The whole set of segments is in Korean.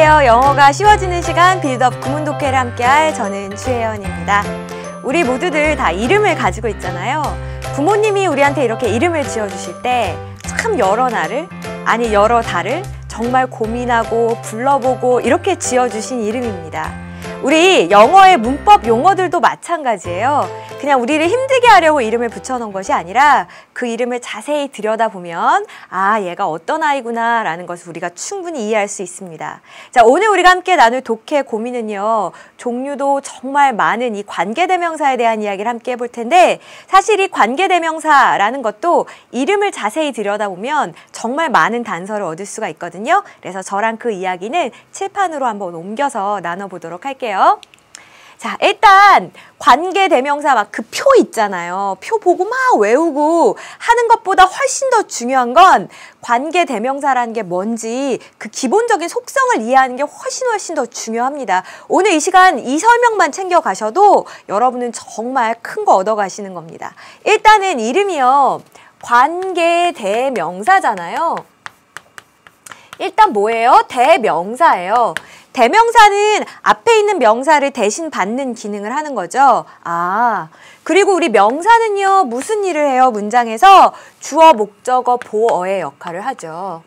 안녕하세요. 영어가 쉬워지는 시간 빌드업 구문 독해를 함께할 저는 주혜연입니다. 우리 모두들 다 이름을 가지고 있잖아요. 부모님이 우리한테 이렇게 이름을 지어주실 때 참 여러 날을, 아니 여러 달을 정말 고민하고 불러보고 이렇게 지어주신 이름입니다. 우리 영어의 문법 용어들도 마찬가지예요. 그냥 우리를 힘들게 하려고 이름을 붙여놓은 것이 아니라 그 이름을 자세히 들여다보면 아, 얘가 어떤 아이구나 라는 것을 우리가 충분히 이해할 수 있습니다. 자, 오늘 우리가 함께 나눌 독해 고민은요, 종류도 정말 많은 이 관계대명사에 대한 이야기를 함께 해볼 텐데, 사실 이 관계대명사라는 것도 이름을 자세히 들여다보면 정말 많은 단서를 얻을 수가 있거든요. 그래서 저랑 그 이야기는 칠판으로 한번 옮겨서 나눠보도록 할게요. 자, 일단 관계대명사 막 그 표 있잖아요. 표 보고 막 외우고 하는 것보다 훨씬 더 중요한 건 관계대명사라는 게 뭔지 그 기본적인 속성을 이해하는 게 훨씬 더 중요합니다. 오늘 이 시간 이 설명만 챙겨가셔도 여러분은 정말 큰 거 얻어가시는 겁니다. 일단은 이름이요, 관계대명사잖아요. 일단 뭐예요? 대명사예요. 대명사는 앞에 있는 명사를 대신 받는 기능을 하는 거죠. 아, 그리고 우리 명사는요, 무슨 일을 해요? 문장에서 주어, 목적어, 보어의 역할을 하죠.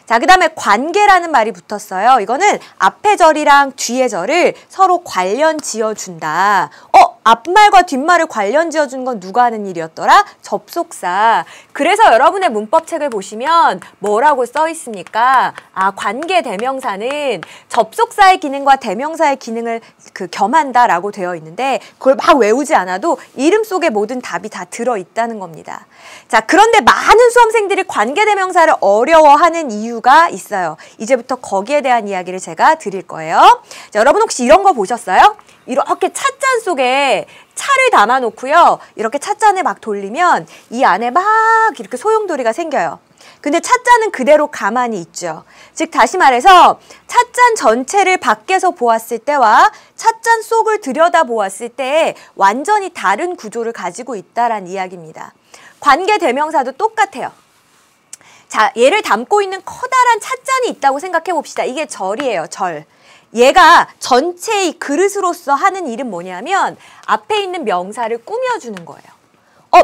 자, 그 다음에 관계라는 말이 붙었어요. 이거는 앞에 절이랑 뒤에 절을 서로 관련 지어준다. 앞말과 뒷말을 관련 지어준 건 누가 하는 일이었더라? 접속사. 그래서 여러분의 문법책을 보시면 뭐라고 써 있습니까? 아, 관계대명사는 접속사의 기능과 대명사의 기능을 겸한다라고 되어 있는데 그걸 막 외우지 않아도 이름 속에 모든 답이 다 들어있다는 겁니다. 자, 그런데 많은 수험생들이 관계대명사를 어려워하는 이유가 있어요. 이제부터 거기에 대한 이야기를 제가 드릴 거예요. 자, 여러분 혹시 이런 거 보셨어요? 이렇게 찻잔 속에 차를 담아놓고요. 이렇게 찻잔을 막 돌리면 이 안에 막 이렇게 소용돌이가 생겨요. 근데 찻잔은 그대로 가만히 있죠. 즉 다시 말해서 찻잔 전체를 밖에서 보았을 때와 찻잔 속을 들여다보았을 때 완전히 다른 구조를 가지고 있다라는 이야기입니다. 관계대명사도 똑같아요. 자, 얘를 담고 있는 커다란 찻잔이 있다고 생각해 봅시다. 이게 절이에요, 절. 얘가 전체의 그릇으로서 하는 일은 뭐냐면 앞에 있는 명사를 꾸며주는 거예요.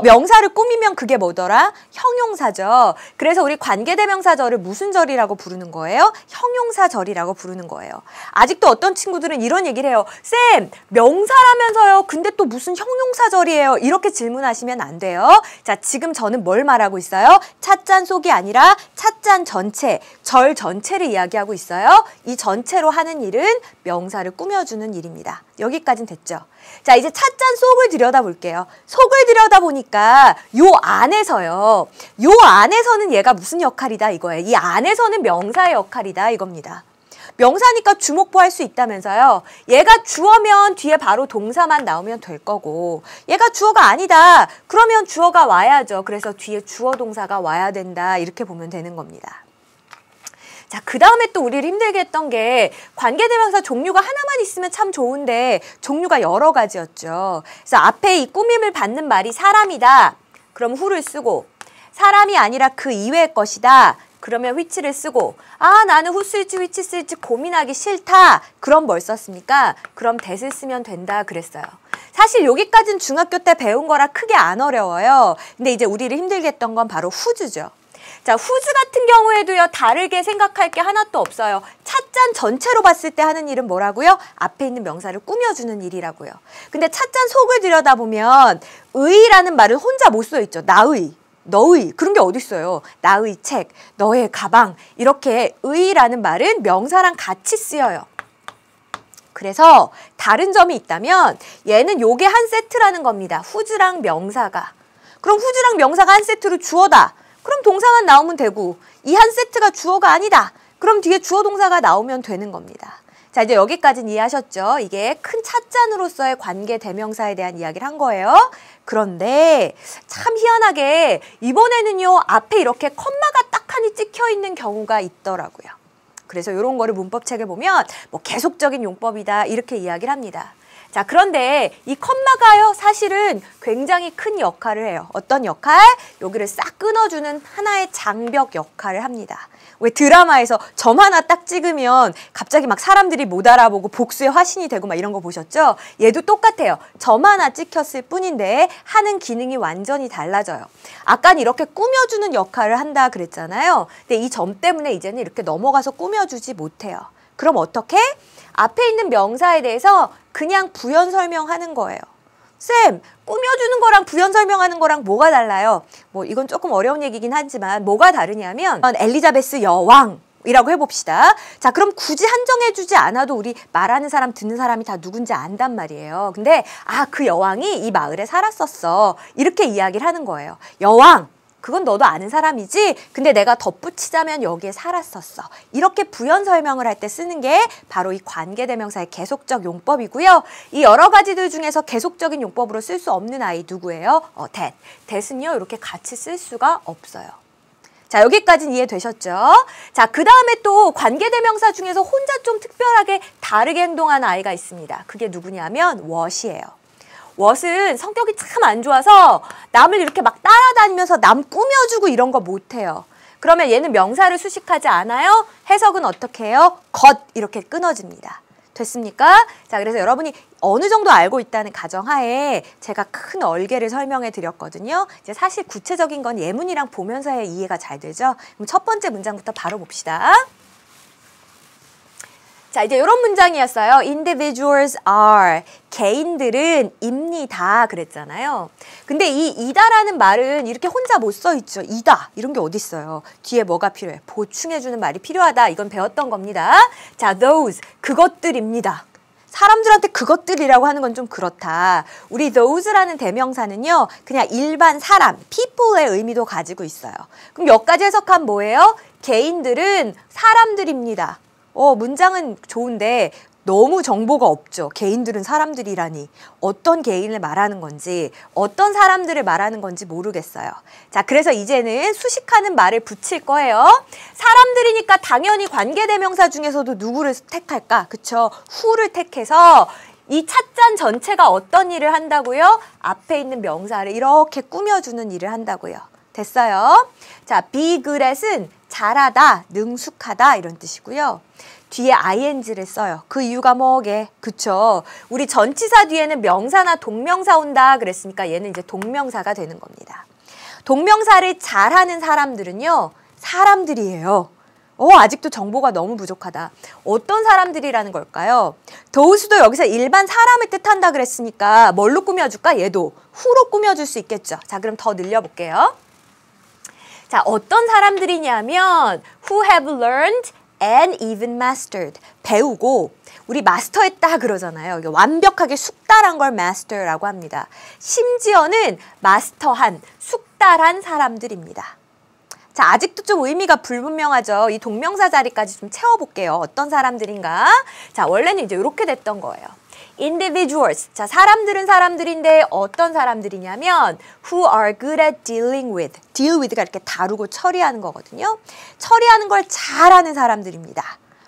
명사를 꾸미면 그게 뭐더라? 형용사죠. 그래서 우리 관계대명사절을 무슨 절이라고 부르는 거예요? 형용사절이라고 부르는 거예요. 아직도 어떤 친구들은 이런 얘기를 해요. 쌤, 명사라면서요. 근데 또 무슨 형용사절이에요? 이렇게 질문하시면 안 돼요. 자, 지금 저는 뭘 말하고 있어요? 찻잔 속이 아니라 찻잔 전체, 절 전체를 이야기하고 있어요. 이 전체로 하는 일은 명사를 꾸며주는 일입니다. 여기까지는 됐죠. 자, 이제 찻잔 속을 들여다볼게요. 속을 들여다보니까 요 안에서요. 요 안에서는 얘가 무슨 역할이다 이거예요. 이 안에서는 명사의 역할이다 이겁니다. 명사니까 주목보할 수 있다면서요. 얘가 주어면 뒤에 바로 동사만 나오면 될 거고 얘가 주어가 아니다. 그러면 주어가 와야죠. 그래서 뒤에 주어 동사가 와야 된다. 이렇게 보면 되는 겁니다. 자, 그 다음에 또 우리를 힘들게 했던 게 관계대명사 종류가 하나만 있으면 참 좋은데 종류가 여러 가지였죠. 그래서 앞에 이 꾸밈을 받는 말이 사람이다. 그럼 who를 쓰고 사람이 아니라 그 이외의 것이다. 그러면 which를 쓰고 아, 나는 who 쓸지 which 쓸지 고민하기 싫다. 그럼 뭘 썼습니까? 그럼 that을 쓰면 된다 그랬어요. 사실 여기까지는 중학교 때 배운 거라 크게 안 어려워요. 근데 이제 우리를 힘들게 했던 건 바로 who's죠. 자, whose 같은 경우에도요, 다르게 생각할 게 하나도 없어요. 찻잔 전체로 봤을 때 하는 일은 뭐라고요? 앞에 있는 명사를 꾸며주는 일이라고요. 근데 찻잔 속을 들여다보면 의라는 말은 혼자 못 써 있죠. 나의, 너의, 그런 게 어딨어요. 나의 책, 너의 가방, 이렇게 의라는 말은 명사랑 같이 쓰여요. 그래서 다른 점이 있다면 얘는 요게 한 세트라는 겁니다. whose랑 명사가. 그럼 whose랑 명사가 한 세트로 주어다. 그럼 동사만 나오면 되고 이 한 세트가 주어가 아니다. 그럼 뒤에 주어 동사가 나오면 되는 겁니다. 자, 이제 여기까지는 이해하셨죠? 이게 큰 찻잔으로서의 관계 대명사에 대한 이야기를 한 거예요. 그런데 참 희한하게 이번에는요, 앞에 이렇게 컴마가 딱 하니 찍혀 있는 경우가 있더라고요. 그래서 이런 거를 문법책에 보면 뭐 계속적인 용법이다 이렇게 이야기를 합니다. 자, 그런데 이 컴마가요, 사실은 굉장히 큰 역할을 해요. 어떤 역할? 여기를 싹 끊어주는 하나의 장벽 역할을 합니다. 왜 드라마에서 점 하나 딱 찍으면 갑자기 막 사람들이 못 알아보고 복수의 화신이 되고 막 이런 거 보셨죠? 얘도 똑같아요. 점 하나 찍혔을 뿐인데 하는 기능이 완전히 달라져요. 아까는 이렇게 꾸며주는 역할을 한다 그랬잖아요. 근데 이 점 때문에 이제는 이렇게 넘어가서 꾸며주지 못해요. 그럼 어떻게? 앞에 있는 명사에 대해서 그냥 부연 설명하는 거예요. 쌤, 꾸며주는 거랑 부연 설명하는 거랑 뭐가 달라요? 뭐 이건 조금 어려운 얘기긴 하지만 뭐가 다르냐면 엘리자베스 여왕이라고 해봅시다. 자, 그럼 굳이 한정해주지 않아도 우리 말하는 사람, 듣는 사람이 다 누군지 안단 말이에요. 근데 그 여왕이 이 마을에 살았었어. 이렇게 이야기를 하는 거예요. 여왕! 그건 너도 아는 사람이지? 근데 내가 덧붙이자면 여기에 살았었어. 이렇게 부연 설명을 할 때 쓰는 게 바로 이 관계대명사의 계속적 용법이고요. 이 여러 가지들 중에서 계속적인 용법으로 쓸 수 없는 아이 누구예요? that. that은요, 이렇게 같이 쓸 수가 없어요. 자, 여기까지는 이해되셨죠? 자, 그 다음에 또 관계대명사 중에서 혼자 좀 특별하게 다르게 행동하는 아이가 있습니다. 그게 누구냐면 what이에요. what은 성격이 참 안 좋아서 남을 이렇게 막 따라다니면서 남 꾸며주고 이런 거 못해요. 그러면 얘는 명사를 수식하지 않아요? 해석은 어떻게 해요? 것 이렇게 끊어집니다. 됐습니까? 자, 그래서 여러분이 어느 정도 알고 있다는 가정하에 제가 큰 얼개를 설명해 드렸거든요. 이제 사실 구체적인 건 예문이랑 보면서 해야 이해가 잘 되죠? 그럼 첫 번째 문장부터 바로 봅시다. 자, 이제 이런 문장이었어요. Individuals are. 개인들은 입니다. 그랬잖아요. 근데 이 이다라는 말은 이렇게 혼자 못 써 있죠. 이다. 이런 게 어디 있어요. 뒤에 뭐가 필요해? 보충해주는 말이 필요하다. 이건 배웠던 겁니다. 자, those. 그것들입니다. 사람들한테 그것들이라고 하는 건 좀 그렇다. 우리 those라는 대명사는요. 그냥 일반 사람, people의 의미도 가지고 있어요. 그럼 여기까지 해석하면 뭐예요? 개인들은 사람들입니다. 문장은 좋은데 너무 정보가 없죠. 개인들은 사람들이라니. 어떤 개인을 말하는 건지, 어떤 사람들을 말하는 건지 모르겠어요. 자, 그래서 이제는 수식하는 말을 붙일 거예요. 사람들이니까 당연히 관계대명사 중에서도 누구를 택할까? 그쵸? who를 택해서 이 찻잔 전체가 어떤 일을 한다고요? 앞에 있는 명사를 이렇게 꾸며주는 일을 한다고요. 됐어요? 자, be good at은 잘하다, 능숙하다 이런 뜻이고요. 뒤에 ing를 써요. 그 이유가 뭐게? 그쵸? 우리 전치사 뒤에는 명사나 동명사 온다 그랬으니까 얘는 이제 동명사가 되는 겁니다. 동명사를 잘하는 사람들은요. 사람들이에요. 아직도 정보가 너무 부족하다. 어떤 사람들이라는 걸까요? those도 여기서 일반 사람을 뜻한다 그랬으니까 뭘로 꾸며줄까? 얘도 who로 꾸며줄 수 있겠죠. 자, 그럼 더 늘려볼게요. 자, 어떤 사람들이냐면 who have learned and even mastered. 배우고 우리 마스터했다 그러잖아요. 이게 완벽하게 숙달한 걸 master라고 합니다. 심지어는 마스터한, 숙달한 사람들입니다. 자, 아직도 좀 의미가 불분명하죠. 이 동명사 자리까지 좀 채워볼게요. 어떤 사람들인가? 자, 원래는 이제 이렇게 됐던 거예요. individuals. 자, 사람들은 사람들인데 어떤 사람들이냐면 who are good at dealing with. deal with가 이렇게 다루고 처리하는 거거든요. 처리하는 걸 잘하는 사람들입니다.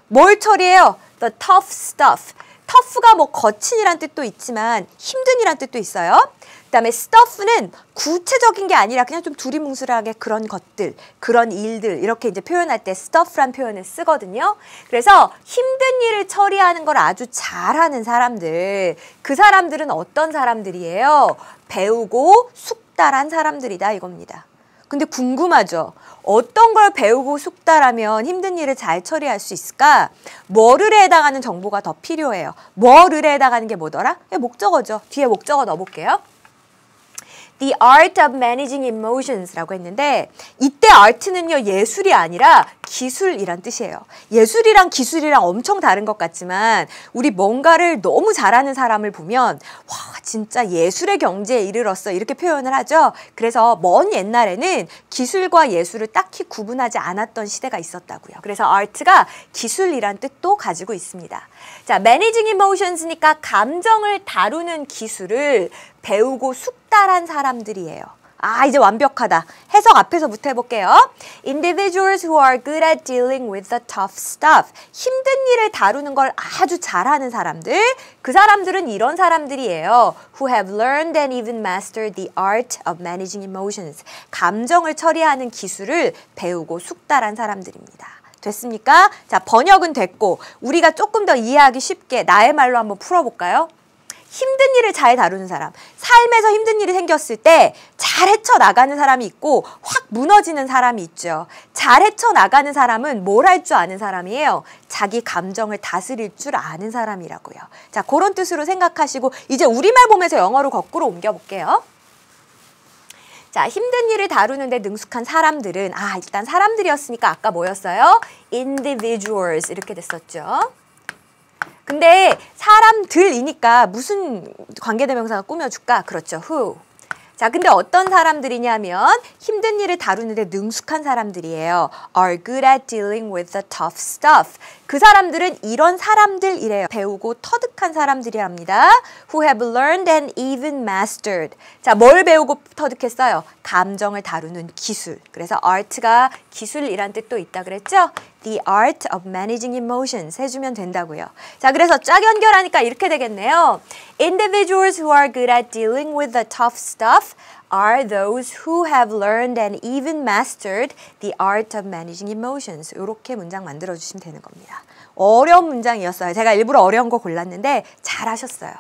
뭘 처리해요? The tough stuff. tough가 뭐 거친이란 뜻도 있지만 힘든이란 뜻도 있어요. 그 다음에 stuff는 구체적인 게 아니라 그냥 좀 두리뭉술하게 그런 것들, 그런 일들 이렇게 이제 표현할 때 stuff란 표현을 쓰거든요. 그래서 힘든 일을 처리하는 걸 아주 잘하는 사람들, 그 사람들은 어떤 사람들이에요? 배우고 숙달한 사람들이다 이겁니다. 근데 궁금하죠? 어떤 걸 배우고 숙달하면 힘든 일을 잘 처리할 수 있을까? 뭐를에 해당하는 정보가 더 필요해요. 뭐를에 해당하는 게 뭐더라? 목적어죠. 뒤에 목적어 넣어볼게요. The art of managing emotions라고 했는데 이때 art는요 예술이 아니라 기술이란 뜻이에요. 예술이랑 기술이랑 엄청 다른 것 같지만 우리 뭔가를 너무 잘하는 사람을 보면 와 진짜 예술의 경지에 이르렀어 이렇게 표현을 하죠. 그래서 먼 옛날에는 기술과 예술을 딱히 구분하지 않았던 시대가 있었다고요. 그래서 art가 기술이란 뜻도 가지고 있습니다. 자, managing emotions니까 감정을 다루는 기술을 배우고 숙달한 사람들이에요. 아, 이제 완벽하다. 해석 앞에서부터 해볼게요. Individuals who are good at dealing with the tough stuff. 힘든 일을 다루는 걸 아주 잘하는 사람들. 그 사람들은 이런 사람들이에요. Who have learned and even mastered the art of managing emotions. 감정을 처리하는 기술을 배우고 숙달한 사람들입니다. 됐습니까? 자, 번역은 됐고 우리가 조금 더 이해하기 쉽게 나의 말로 한번 풀어볼까요? 힘든 일을 잘 다루는 사람, 삶에서 힘든 일이 생겼을 때 잘 헤쳐나가는 사람이 있고 확 무너지는 사람이 있죠. 잘 헤쳐나가는 사람은 뭘 할 줄 아는 사람이에요. 자기 감정을 다스릴 줄 아는 사람이라고요. 자, 그런 뜻으로 생각하시고 이제 우리말 보면서 영어로 거꾸로 옮겨볼게요. 자, 힘든 일을 다루는데 능숙한 사람들은 일단 사람들이었으니까 아까 뭐였어요? individuals 이렇게 됐었죠. 근데 사람들이니까 무슨 관계대명사가 꾸며줄까? 그렇죠. who. 자, 근데 어떤 사람들이냐면 힘든 일을 다루는데 능숙한 사람들이에요. are good at dealing with the tough stuff. 그 사람들은 이런 사람들이래요. 배우고 터득한 사람들이랍니다. who have learned and even mastered. 자, 뭘 배우고 터득했어요? 감정을 다루는 기술. 그래서 art가 기술이란 뜻도 있다 그랬죠? The art of managing emotions 해주면 된다고요. 자, 그래서 쫙 연결하니까 이렇게 되겠네요. Individuals who are good at dealing with the tough stuff are those who have learned and even mastered the art of managing emotions. 이렇게 문장 만들어주시면 되는 겁니다. 어려운 문장이었어요. 제가 일부러 어려운 거 골랐는데 잘하셨어요.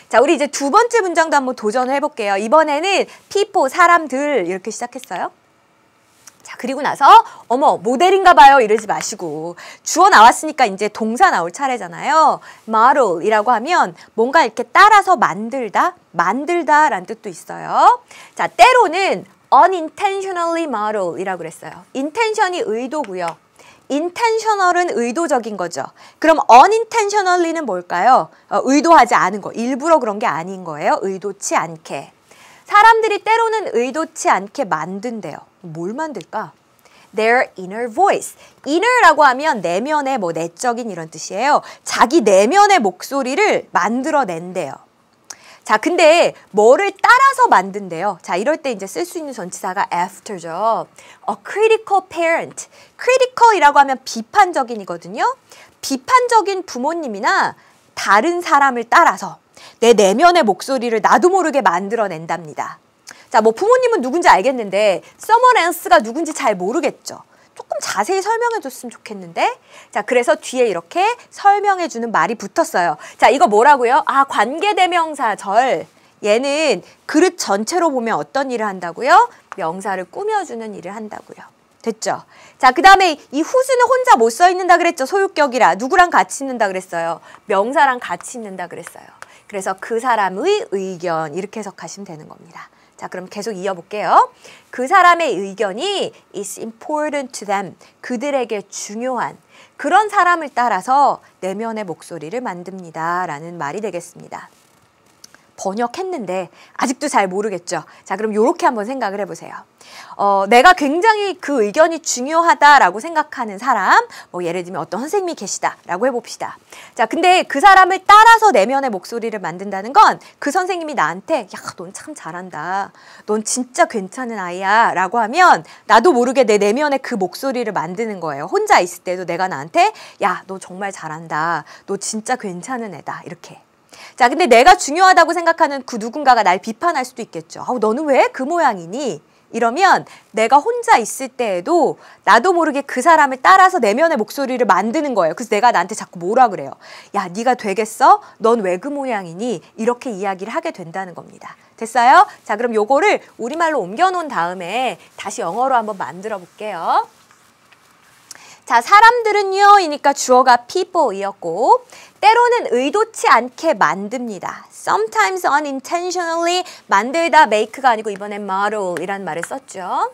자, 우리 이제 두 번째 문장도 한번 도전을 해볼게요. 이번에는 people, 사람들 이렇게 시작했어요. 자, 그리고 나서 어머 모델인가 봐요 이러지 마시고 주어 나왔으니까 이제 동사 나올 차례잖아요. model이라고 하면 뭔가 이렇게 따라서 만들다라는 뜻도 있어요. 자, 때로는 unintentionally model이라고 그랬어요. intention이 의도고요. intentional은 의도적인 거죠. 그럼 unintentionally는 뭘까요? 의도하지 않은 거, 일부러 그런 게 아닌 거예요. 의도치 않게. 사람들이 때로는 의도치 않게 만든대요. 뭘 만들까? Their inner voice. inner라고 하면 내면의 내적인 이런 뜻이에요. 자기 내면의 목소리를 만들어낸대요. 자, 근데 뭐를 따라서 만든대요. 자, 이럴 때 이제 쓸 수 있는 전치사가 after죠. A critical parent. critical이라고 하면 비판적인이거든요. 비판적인 부모님이나 다른 사람을 따라서 내 내면의 목소리를 나도 모르게 만들어낸답니다. 자, 부모님은 누군지 알겠는데 someone else가 누군지 잘 모르겠죠. 조금 자세히 설명해 줬으면 좋겠는데. 자, 그래서 뒤에 이렇게 설명해 주는 말이 붙었어요. 자, 이거 뭐라고요? 관계대명사 절. 얘는 그릇 전체로 보면 어떤 일을 한다고요? 명사를 꾸며주는 일을 한다고요. 됐죠? 자, 그 다음에 이 who's는 혼자 못 써 있는다 그랬죠? 소유격이라. 누구랑 같이 있는다 그랬어요? 명사랑 같이 있는다 그랬어요. 그래서 그 사람의 의견 이렇게 해석하시면 되는 겁니다. 자, 그럼 계속 이어볼게요. 그 사람의 의견이 is important to them. 그들에게 중요한 그런 사람을 따라서 내면의 목소리를 만듭니다. 라는 말이 되겠습니다. 번역했는데 아직도 잘 모르겠죠. 자, 그럼 이렇게 한번 생각을 해보세요. 내가 굉장히 그 의견이 중요하다라고 생각하는 사람, 예를 들면 어떤 선생님이 계시다라고 해봅시다. 자, 근데 그 사람을 따라서 내면의 목소리를 만든다는 건 그 선생님이 나한테 야, 넌 참 잘한다. 넌 진짜 괜찮은 아이야 라고 하면 나도 모르게 내 내면의 그 목소리를 만드는 거예요. 혼자 있을 때도 내가 나한테 야, 너 정말 잘한다. 너 진짜 괜찮은 애다. 이렇게. 자, 근데 내가 중요하다고 생각하는 그 누군가가 날 비판할 수도 있겠죠. 너는 왜 그 모양이니? 이러면 내가 혼자 있을 때에도 나도 모르게 그 사람을 따라서 내면의 목소리를 만드는 거예요. 그래서 내가 나한테 자꾸 뭐라 그래요? 야, 네가 되겠어? 넌 왜 그 모양이니? 이렇게 이야기를 하게 된다는 겁니다. 됐어요? 자, 그럼 요거를 우리말로 옮겨놓은 다음에 다시 영어로 한번 만들어 볼게요. 자, 사람들은요 이니까 주어가 people이었고 때로는 의도치 않게 만듭니다. Sometimes unintentionally 만들다 make가 아니고 이번엔 model이라는 말을 썼죠.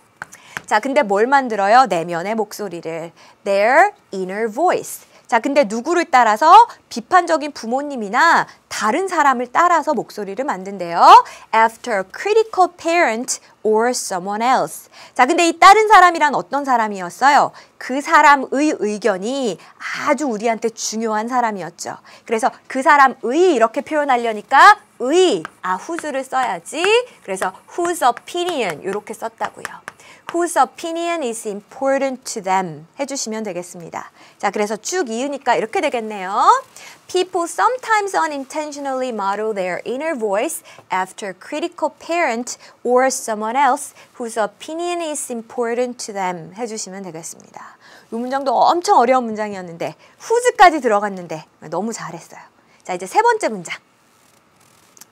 자, 근데 뭘 만들어요? 내면의 목소리를. Their inner voice. 자, 근데 누구를 따라서? 비판적인 부모님이나 다른 사람을 따라서 목소리를 만든대요. After a critical parent or someone else. 자, 근데 이 다른 사람이란 어떤 사람이었어요? 그 사람의 의견이 아주 우리한테 중요한 사람이었죠. 그래서 그 사람의 이렇게 표현하려니까 whose를 써야지. 그래서 whose opinion 이렇게 썼다고요. Whose opinion is important to them 해주시면 되겠습니다. 자, 그래서 쭉 이으니까 이렇게 되겠네요. People sometimes unintentionally model their inner voice after a critical parent or someone else whose opinion is important to them 해주시면 되겠습니다. 이 문장도 엄청 어려운 문장이었는데 whose까지 들어갔는데 너무 잘했어요. 자, 이제 세 번째 문장.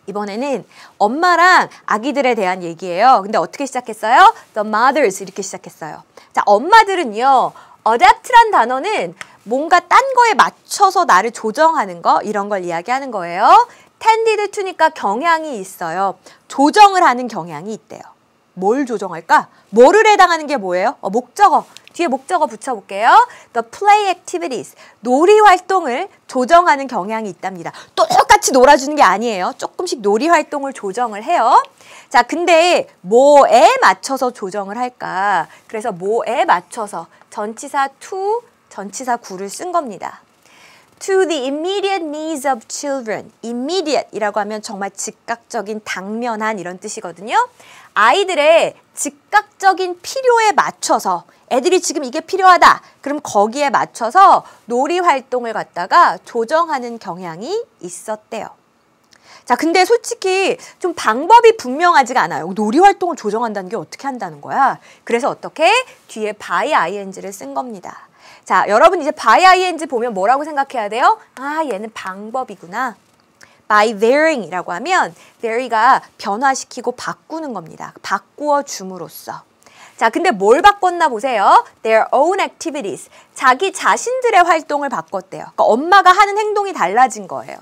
이번에는 엄마랑 아기들에 대한 얘기예요. 근데 어떻게 시작했어요? The mothers 이렇게 시작했어요. 자, 엄마들은요. adapt란 단어는 뭔가 딴 거에 맞춰서 나를 조정하는 거 이런 걸 이야기하는 거예요. tended to니까 경향이 있어요. 조정을 하는 경향이 있대요. 뭘 조정할까? 뭐를 해당하는 게 뭐예요? 목적어. 뒤에 목적어 붙여볼게요. The play activities. 놀이 활동을 조정하는 경향이 있답니다. 똑같이 놀아주는 게 아니에요. 조금씩 놀이 활동을 조정을 해요. 자, 근데 뭐에 맞춰서 조정을 할까? 그래서 뭐에 맞춰서 전치사 to, 전치사 gu를 쓴 겁니다. To the immediate needs of children. immediate이라고 하면 정말 즉각적인, 당면한 이런 뜻이거든요. 아이들의 즉각적인 필요에 맞춰서 애들이 지금 이게 필요하다. 그럼 거기에 맞춰서 놀이 활동을 갖다가 조정하는 경향이 있었대요. 자, 근데 솔직히 좀 방법이 분명하지가 않아요. 놀이 활동을 조정한다는 게 어떻게 한다는 거야? 그래서 어떻게? 뒤에 by ing를 쓴 겁니다. 자, 여러분 이제 by ing 보면 뭐라고 생각해야 돼요? 아, 얘는 방법이구나. by varying이라고 하면 vary가 변화시키고 바꾸는 겁니다. 바꾸어 줌으로써. 자, 근데 뭘 바꿨나 보세요. Their own activities. 자기 자신들의 활동을 바꿨대요. 그러니까 엄마가 하는 행동이 달라진 거예요.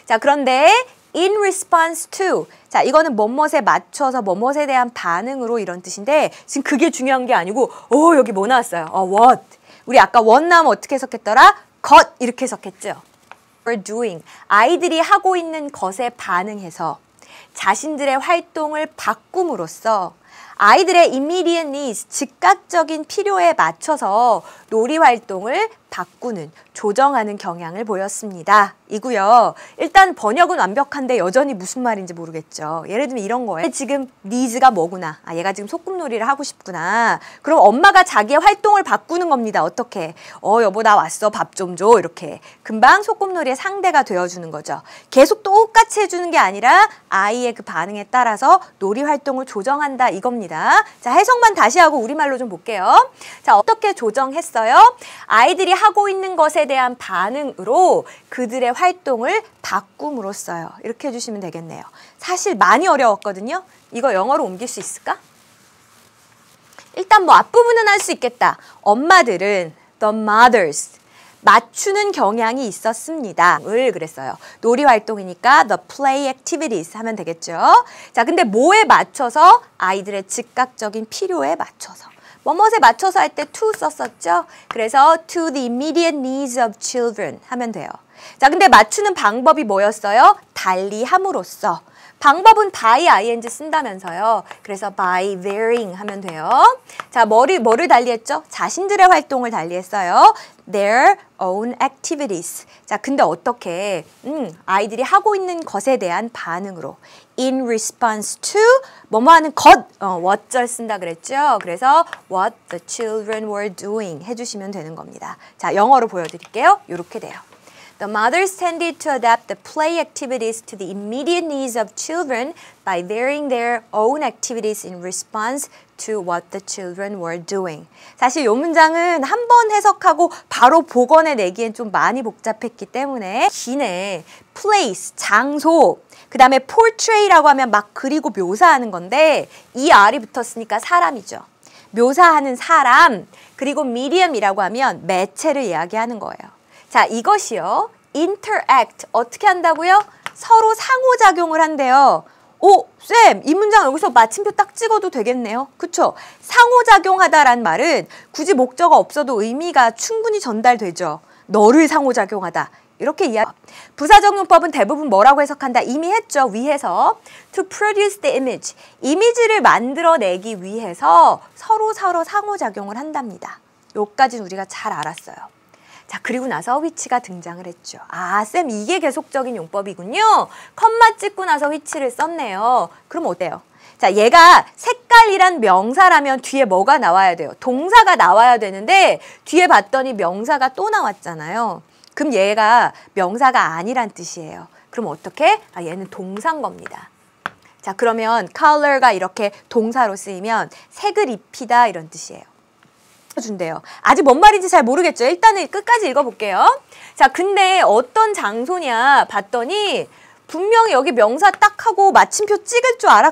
자, 그런데 in response to. 자, 이거는 뭐뭇에 맞춰서 뭐뭇에 대한 반응으로 이런 뜻인데 지금 그게 중요한 게 아니고 여기 뭐 나왔어요? what. 우리 아까 what 나오면 어떻게 해석했더라? 것 이렇게 해석했죠. We're doing. 아이들이 하고 있는 것에 반응해서 자신들의 활동을 바꿈으로써 아이들의 immediate needs, 즉각적인 필요에 맞춰서 놀이 활동을 바꾸는, 조정하는 경향을 보였습니다. 이고요. 일단 번역은 완벽한데 여전히 무슨 말인지 모르겠죠. 예를 들면 이런 거예요. 지금 needs가 뭐구나. 아, 얘가 지금 소꿉놀이를 하고 싶구나. 그럼 엄마가 자기의 활동을 바꾸는 겁니다. 어떻게? 여보 나 왔어. 밥 좀 줘. 이렇게. 금방 소꿉놀이의 상대가 되어주는 거죠. 계속 똑같이 해주는 게 아니라 아이의 그 반응에 따라서 놀이 활동을 조정한다 이겁니다. 자, 해석만 다시 하고 우리말로 좀 볼게요. 자, 어떻게 조정했어요? 아이들이 하고 있는 것에 대한 반응으로 그들의 활동을 바꿈으로써요. 이렇게 해주시면 되겠네요. 사실 많이 어려웠거든요. 이거 영어로 옮길 수 있을까? 일단 뭐 앞부분은 할 수 있겠다. 엄마들은 the mothers 맞추는 경향이 있었습니다. 을 그랬어요. 놀이 활동이니까 the play activities 하면 되겠죠. 자, 근데 뭐에 맞춰서? 아이들의 즉각적인 필요에 맞춰서. 뭐뭇에 맞춰서 할 때 to 썼었죠. 그래서 to the immediate needs of children 하면 돼요. 자, 근데 맞추는 방법이 뭐였어요? 달리 함으로써. 방법은 by ing 쓴다면서요. 그래서 by varying 하면 돼요. 자, 뭐를 달리했죠? 자신들의 활동을 달리했어요. Their own activities. 자, 근데 어떻게? 아이들이 하고 있는 것에 대한 반응으로. In response to 뭐뭐 하는 것, what절 쓴다 그랬죠. 그래서 what the children were doing 해주시면 되는 겁니다. 자, 영어로 보여드릴게요. 이렇게 돼요. The mothers tended to adapt the play activities to the immediate needs of children by varying their own activities in response to what the children were doing. 사실 이 문장은 한 번 해석하고 바로 복원해 내기엔 좀 많이 복잡했기 때문에 기내, place, 장소, 그 다음에 portray라고 하면 막 그리고 묘사하는 건데 이 R이 붙었으니까 사람이죠. 묘사하는 사람, 그리고 medium이라고 하면 매체를 이야기하는 거예요. 자, 이것이요. interact. 어떻게 한다고요? 서로 상호작용을 한대요. 오, 쌤, 이 문장 여기서 마침표 딱 찍어도 되겠네요. 그쵸? 상호작용하다란 말은 굳이 목적어 없어도 의미가 충분히 전달되죠. 너를 상호작용하다. 이렇게 이야기. 부사적용법은 대부분 뭐라고 해석한다? 이미 했죠. 위해서. To produce the image. 이미지를 만들어내기 위해서 서로 상호작용을 한답니다. 요까지는 우리가 잘 알았어요. 자, 그리고 나서 which가 등장을 했죠. 아, 쌤 이게 계속적인 용법이군요. 컴마 찍고 나서 which를 썼네요. 그럼 어때요? 자, 얘가 색깔이란 명사라면 뒤에 뭐가 나와야 돼요? 동사가 나와야 되는데 뒤에 봤더니 명사가 또 나왔잖아요. 그럼 얘가 명사가 아니란 뜻이에요. 그럼 어떻게? 아, 얘는 동사인 겁니다. 자, 그러면 color가 이렇게 동사로 쓰이면 색을 입히다 이런 뜻이에요. 준대요. 아직 뭔 말인지 잘 모르겠죠. 일단은 끝까지 읽어볼게요. 자, 근데 어떤 장소냐 봤더니 분명히 여기 명사 딱 하고 마침표 찍을 줄 알았거든요.